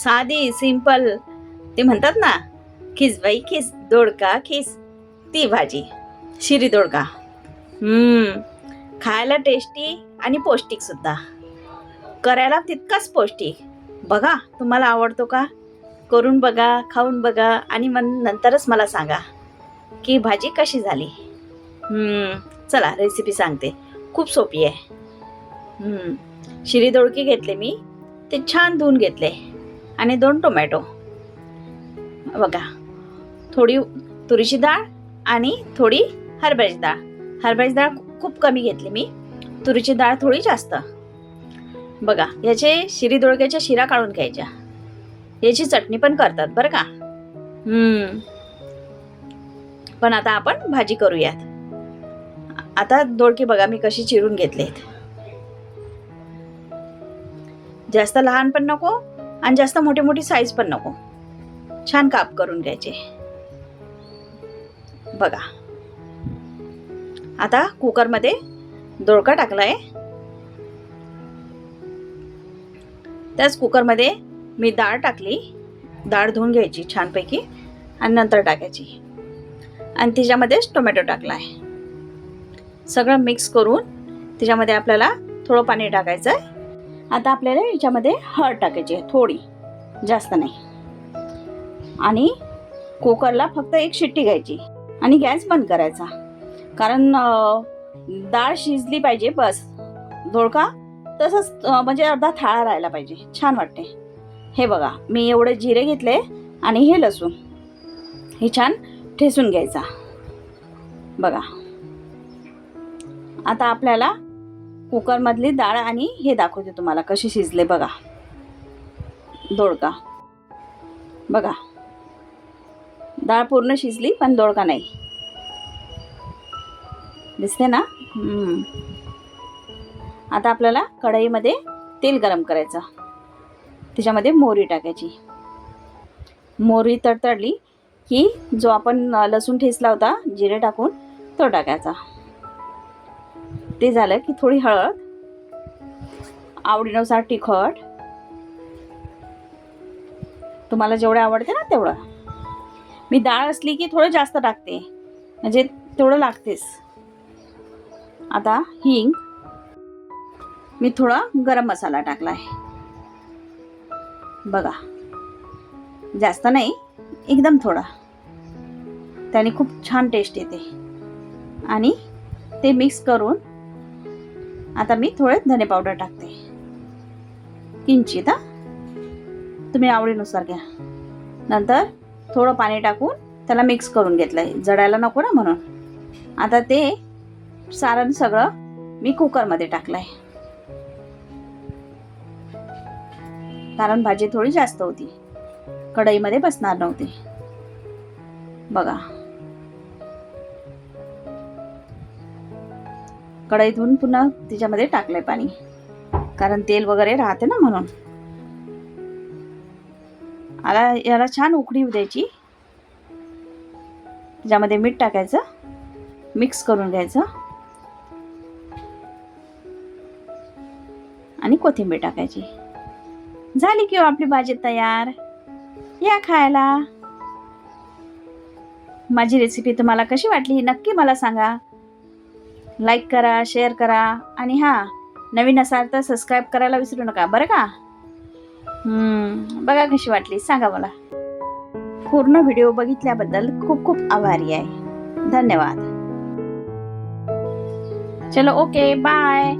साधी सिंपल, ते म्हणतात ना, खिस बाई खिस दोडका खिस, ती भाजी शिरी दोडका. खायला टेस्टी आणि पौष्टिक सुद्धा, करायला तितकाच पौष्टिक. बघा तुम्हाला आवडतो का? करून बघा, खाऊन बघा आणि नंतरच मला सांगा की भाजी कशी झाली. चला रेसिपी सांगते, खूप सोपी आहे. शिरी दोडके घेतले मी, ते छान धुवून घेतले आणि 2 टोमॅटो. बघा, थोडी तुरीची डाळ आणि थोडी हरभऱ्याची डाळ. हरभऱ्याची डाळ खूप कमी घेतली मी, तुरीची डाळ थोडी जास्त. बघा, याचे शिरी दोडक्याच्या शिरा काढून घ्यायच्या. याची चटणी पण करतात बरं का. पण आता आपण भाजी करूयात. आता दोडके बघा मी कशी चिरून घेतलेत. जास्त लहान पण नको आणि जास्त मोठी मोठी साईज पण नको, छान काप करून घ्यायचे. बघा, आता कुकरमध्ये दोडका टाकलाय. त्याच कुकरमध्ये मी डाळ टाकली. डाळ धुवून घ्यायची छानपैकी आणि नंतर टाकायची. आणि तिच्यामध्येच टोमॅटो टाकलाय. सगळं मिक्स करून त्याच्यामध्ये आपल्याला थोडं पाणी टाकायचं आहे. आता आपल्याला याच्यामध्ये हळद टाकायची आहे, थोडी, जास्त नाही. आणि कुकरला फक्त 1 शिट्टी घ्यायची आणि गॅस बंद करायचा. कारण डाळ शिजली पाहिजे बस. दोडका तसंच म्हणजे अर्धा थाळा राहायला पाहिजे, छान वाटते. हे बघा, मी एवढे जिरे घेतले आणि हे लसूण, हे छान ठेचून घ्यायचा. बघा, आता आपल्याला कुकरमधली डाळ आणि हे दाखवते तुम्हाला कशी शिजले. बघा दोडका, बघा डाळ पूर्ण शिजली पण दोडका नाही, दिसते ना. आता आपल्याला कढईमध्ये तेल गरम करायचं. त्याच्यामध्ये मोहरी टाकायची. मोहरी तडतडली की जो आपण लसूण ठेचला होता जिरे टाकून तो टाकायचा. ते झालं की थोडी हळद, आवडीनुसार तिखट, तुम्हाला जेवढं आवडते ना तेवढं. मी डाळ असली की थोडं जास्त टाकते, म्हणजे तेवढं लागतेच. आता हिंग, मी थोडा गरम मसाला टाकलाय. बघा, जास्त नाही, एकदम थोडा, त्याने खूप छान टेस्ट येते. आणि ते मिक्स करून आता मी थोडे धने पावडर टाकते, किंचित. तुम्ही आवडीनुसार घ्या. नंतर थोडं पाणी टाकून त्याला मिक्स करून घेतलंय, जळायला नको ना म्हणून. आता ते सारण सगळं मी कुकरमध्ये टाकलंय, कारण भाजी थोडी जास्त होती, कढईमध्ये बसणार नव्हती. बघा, कढई धुवून पुन्हा तिच्यामध्ये टाकलंय पाणी, कारण तेल वगैरे राहते ना म्हणून. याला छान उकळी द्यायची. त्याच्यामध्ये मीठ टाकायचं, मिक्स करून घ्यायचं आणि कोथिंबीर टाकायची. झाली की आपली भाजी तयार. या खायला. माझी रेसिपी तुम्हाला कशी वाटली नक्की मला सांगा. लाईक करा, शेअर करा आणि हां, नवीन असाल तर सबस्क्राईब करायला विसरू नका बरं का. बघा कशी वाटली सांगा मला. पूर्ण व्हिडिओ बघितल्याबद्दल खूप खूप आभारी आहे. धन्यवाद. चलो, ओके, बाय.